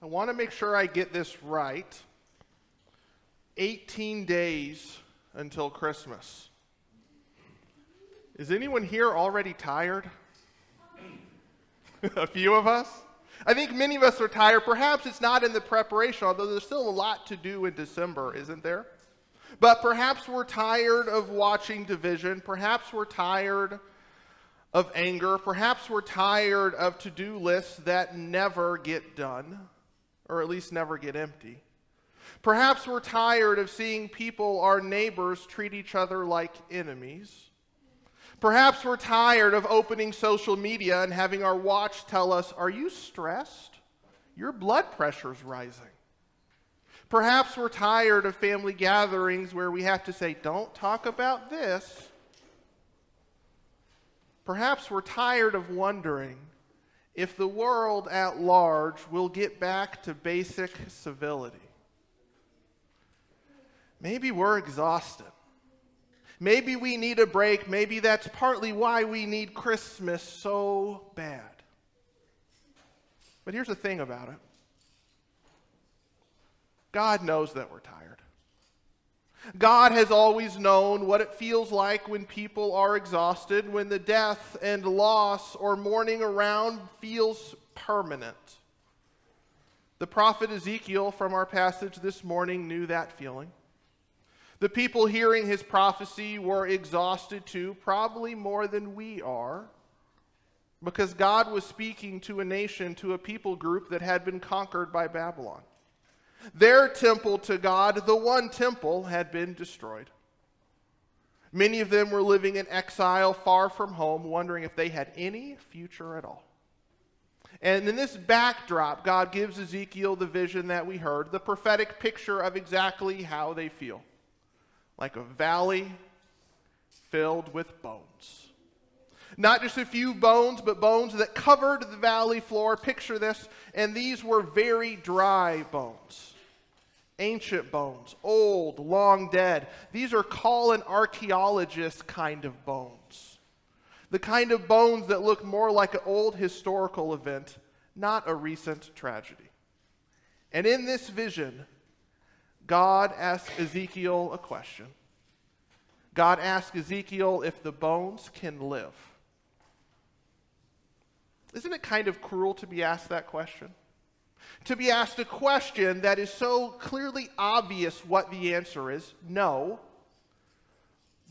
I want to make sure I get this right. 18 days until Christmas. Is anyone here already tired? A few of us? I think many of us are tired. Perhaps it's not in the preparation, although there's still a lot to do in December, isn't there? But perhaps we're tired of watching division. Perhaps we're tired of anger. Perhaps we're tired of to-do lists that never get done, or at least never get empty. Perhaps we're tired of seeing people, our neighbors, treat each other like enemies. Perhaps we're tired of opening social media and having our watch tell us, "Are you stressed? Your blood pressure's rising." Perhaps we're tired of family gatherings where we have to say, "Don't talk about this." Perhaps we're tired of wondering if the world at large will get back to basic civility. Maybe we're exhausted. Maybe we need a break. Maybe that's partly why we need Christmas so bad. But here's the thing about it. God knows that we're tired. God has always known what it feels like when people are exhausted, when the death and loss or mourning around feels permanent. The prophet Ezekiel from our passage this morning knew that feeling. The people hearing his prophecy were exhausted too, probably more than we are, because God was speaking to a nation, to a people group that had been conquered by Babylon. Their temple to God, the one temple, had been destroyed. Many of them were living in exile far from home, wondering if they had any future at all. And in this backdrop, God gives Ezekiel the vision that we heard, the prophetic picture of exactly how they feel. Like a valley filled with bones. Not just a few bones, but bones that covered the valley floor. Picture this, and these were very dry bones. Ancient bones, old, long dead. These are call an archaeologist kind of bones. The kind of bones that look more like an old historical event, not a recent tragedy. And in this vision, God asked Ezekiel a question. God asked Ezekiel if the bones can live. Isn't it kind of cruel to be asked that question? To be asked a question that is so clearly obvious what the answer is, no.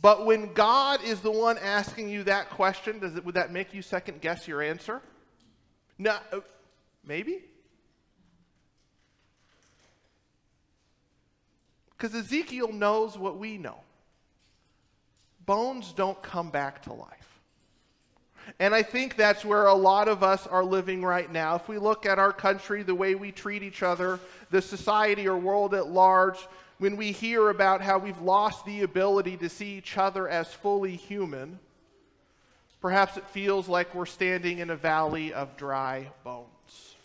But when God is the one asking you that question, would that make you second guess your answer? No, maybe? Because Ezekiel knows what we know. Bones don't come back to life. And I think that's where a lot of us are living right now. If we look at our country, the way we treat each other, the society or world at large, when we hear about how we've lost the ability to see each other as fully human, perhaps it feels like we're standing in a valley of dry bones.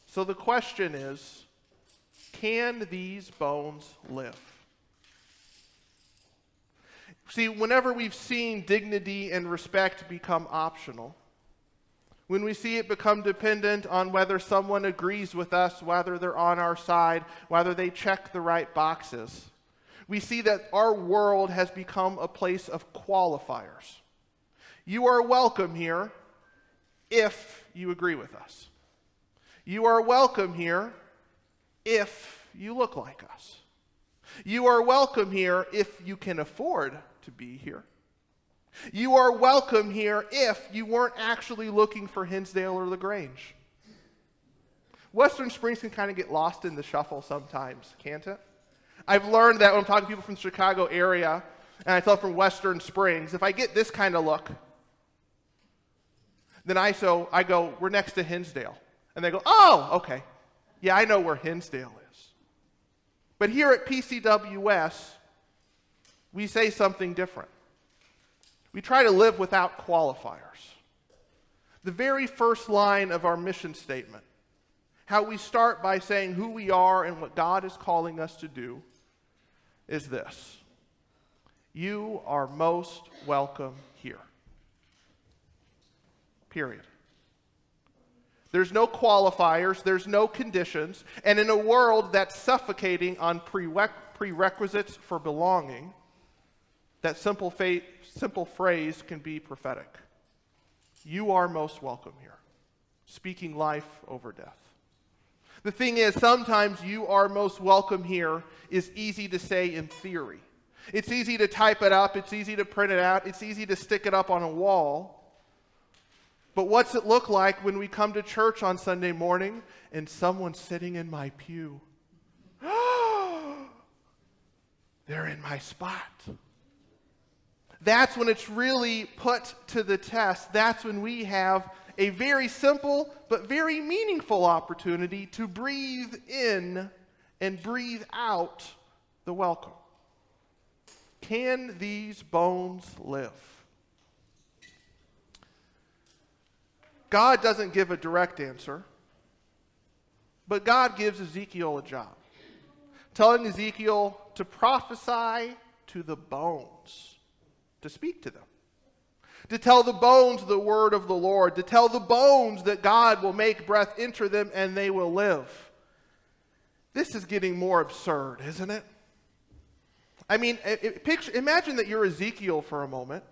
So the question is, can these bones live? See, whenever we've seen dignity and respect become optional, when we see it become dependent on whether someone agrees with us, whether they're on our side, whether they check the right boxes, we see that our world has become a place of qualifiers. You are welcome here if you agree with us. You are welcome here if you look like us. You are welcome here if you can afford to be here. You are welcome here if you weren't actually looking for Hinsdale or LaGrange. Western Springs can kind of get lost in the shuffle sometimes, can't it? I've learned that when I'm talking to people from the Chicago area, and I tell them from Western Springs, if I get this kind of look, then I go, we're next to Hinsdale. And they go, oh, okay. Yeah, I know where Hinsdale is. But here at PCWS, we say something different. We try to live without qualifiers. The very first line of our mission statement, how we start by saying who we are and what God is calling us to do, is this: you are most welcome here. Period. There's no qualifiers, there's no conditions, and in a world that's suffocating on prerequisites for belonging, that simple phrase can be prophetic. You are most welcome here, speaking life over death. The thing is, sometimes you are most welcome here is easy to say in theory. It's easy to type it up, it's easy to print it out, it's easy to stick it up on a wall. But what's it look like when we come to church on Sunday morning and someone's sitting in my pew? They're in my spot. That's when it's really put to the test. That's when we have a very simple but very meaningful opportunity to breathe in and breathe out the welcome. Can these bones live? God doesn't give a direct answer, but God gives Ezekiel a job, telling Ezekiel to prophesy to the bones, to speak to them, to tell the bones the word of the Lord, to tell the bones that God will make breath enter them and they will live. This is getting more absurd, isn't it? I mean, imagine that you're Ezekiel for a moment.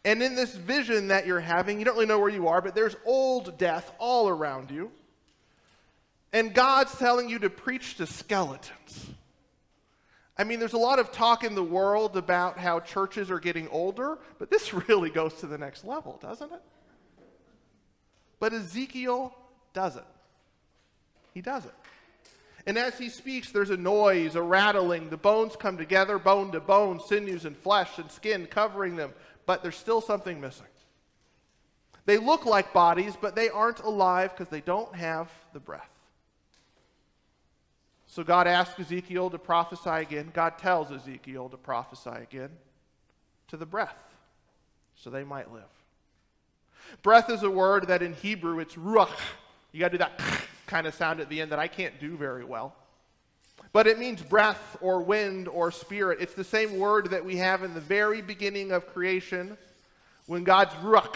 And in this vision that you're having, you don't really know where you are, but there's old death all around you. And God's telling you to preach to skeletons. I mean, there's a lot of talk in the world about how churches are getting older, but this really goes to the next level, doesn't it? But Ezekiel does it. He does it. And as he speaks, there's a noise, a rattling. The bones come together, bone to bone, sinews and flesh and skin covering them. But there's still something missing. They look like bodies, but they aren't alive because they don't have the breath. So God asks Ezekiel to prophesy again. God tells Ezekiel to prophesy again to the breath, so they might live. Breath is a word that in Hebrew, it's ruach. You got to do that kind of sound at the end that I can't do very well. But it means breath or wind or spirit. It's the same word that we have in the very beginning of creation when God's ruach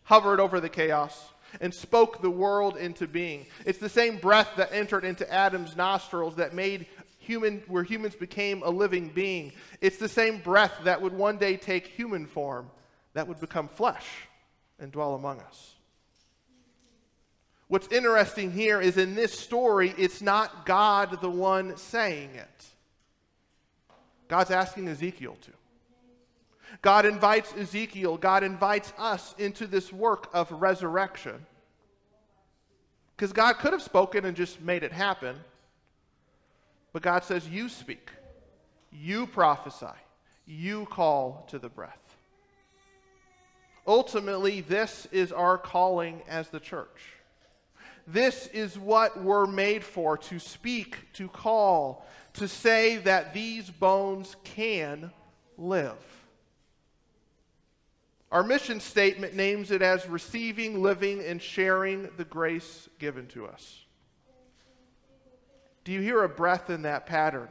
hovered over the chaos and spoke the world into being. It's the same breath that entered into Adam's nostrils that made where humans became a living being. It's the same breath that would one day take human form, that would become flesh and dwell among us. What's interesting here is in this story, it's not God the one saying it. God's asking Ezekiel to. God invites Ezekiel, God invites us into this work of resurrection. Because God could have spoken and just made it happen. But God says, you speak, you prophesy, you call to the breath. Ultimately, this is our calling as the church. This is what we're made for, to speak, to call, to say that these bones can live. Our mission statement names it as receiving, living, and sharing the grace given to us. Do you hear a breath in that pattern?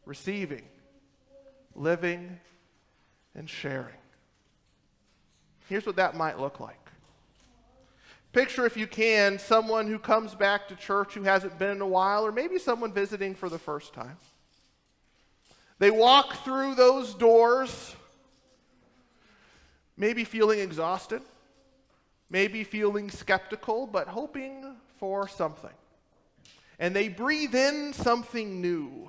Receiving, living, and sharing. Here's what that might look like. Picture, if you can, someone who comes back to church who hasn't been in a while, or maybe someone visiting for the first time. They walk through those doors, maybe feeling exhausted, maybe feeling skeptical, but hoping for something. And they breathe in something new.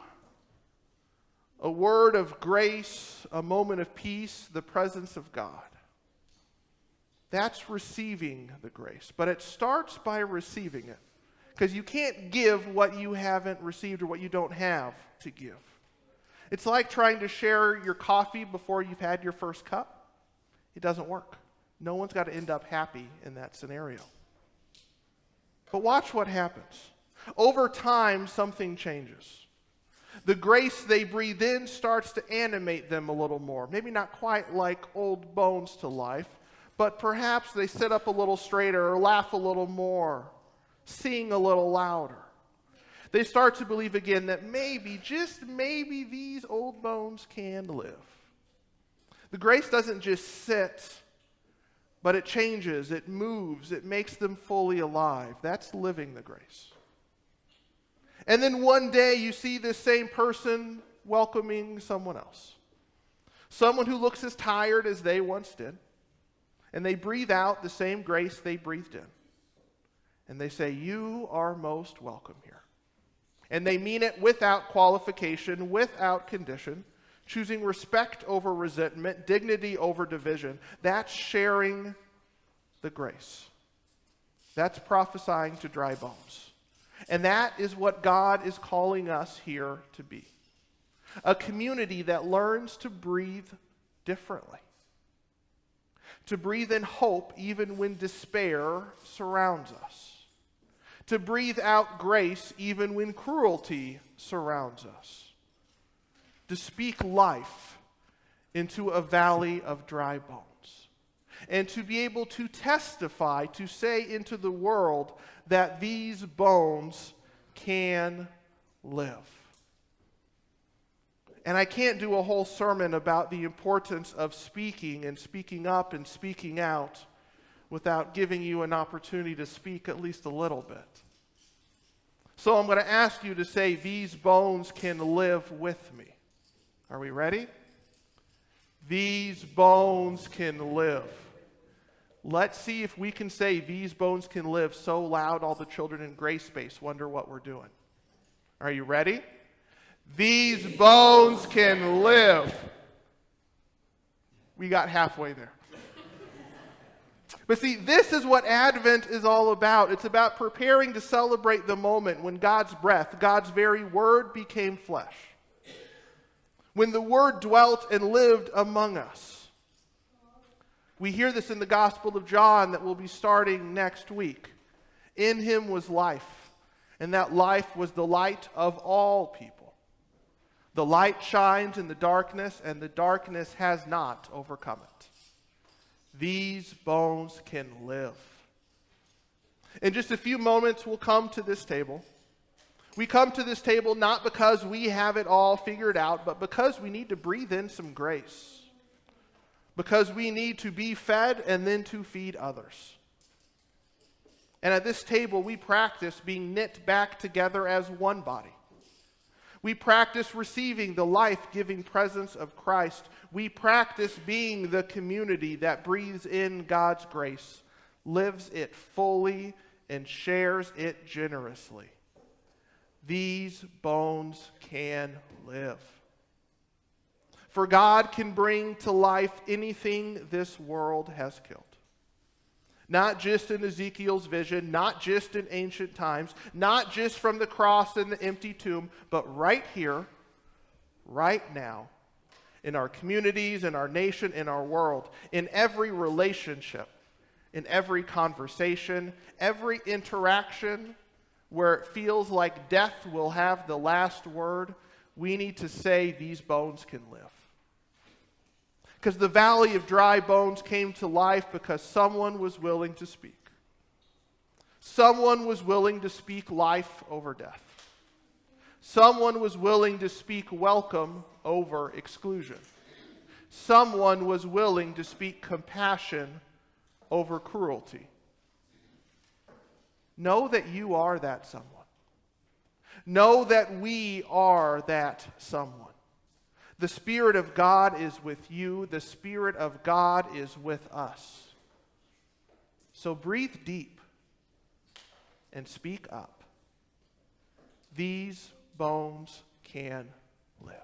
A word of grace, a moment of peace, the presence of God. That's receiving the grace. But it starts by receiving it. Because you can't give what you haven't received or what you don't have to give. It's like trying to share your coffee before you've had your first cup. It doesn't work. No one's got to end up happy in that scenario. But watch what happens. Over time, something changes. The grace they breathe in starts to animate them a little more. Maybe not quite like old bones to life, but perhaps they sit up a little straighter or laugh a little more, sing a little louder. They start to believe again that maybe, just maybe, these old bones can live. The grace doesn't just sit but it changes, it moves, it makes them fully alive. That's living the grace. And then one day you see this same person welcoming someone else. Someone who looks as tired as they once did. And they breathe out the same grace they breathed in. And they say, "You are most welcome here." And they mean it without qualification, without condition, choosing respect over resentment, dignity over division. That's sharing the grace. That's prophesying to dry bones. And that is what God is calling us here to be. A community that learns to breathe differently. To breathe in hope even when despair surrounds us. To breathe out grace even when cruelty surrounds us. To speak life into a valley of dry bones. And to be able to testify, to say into the world that these bones can live. And I can't do a whole sermon about the importance of speaking and speaking up and speaking out without giving you an opportunity to speak at least a little bit. So I'm going to ask you to say, "These bones can live with me." Are we ready? These bones can live. Let's see if we can say "these bones can live" so loud all the children in Grace Space wonder what we're doing. Are you ready? These bones can live. We got halfway there. But see, this is what Advent is all about. It's about preparing to celebrate the moment when God's breath, God's very word, became flesh. When the word dwelt and lived among us. We hear this in the Gospel of John that will be starting next week. In him was life, and that life was the light of all people. The light shines in the darkness, and the darkness has not overcome it. These bones can live. In just a few moments, we'll come to this table. We come to this table not because we have it all figured out, but because we need to breathe in some grace. Because we need to be fed and then to feed others. And at this table, we practice being knit back together as one body. We practice receiving the life-giving presence of Christ. We practice being the community that breathes in God's grace, lives it fully, and shares it generously. These bones can live. For God can bring to life anything this world has killed. Not just in Ezekiel's vision, not just in ancient times, not just from the cross and the empty tomb, but right here, right now, in our communities, in our nation, in our world, in every relationship, in every conversation, every interaction where it feels like death will have the last word, we need to say these bones can live. Because the valley of dry bones came to life because someone was willing to speak. Someone was willing to speak life over death. Someone was willing to speak welcome over exclusion. Someone was willing to speak compassion over cruelty. Know that you are that someone. Know that we are that someone. The Spirit of God is with you. The Spirit of God is with us. So breathe deep and speak up. These bones can live.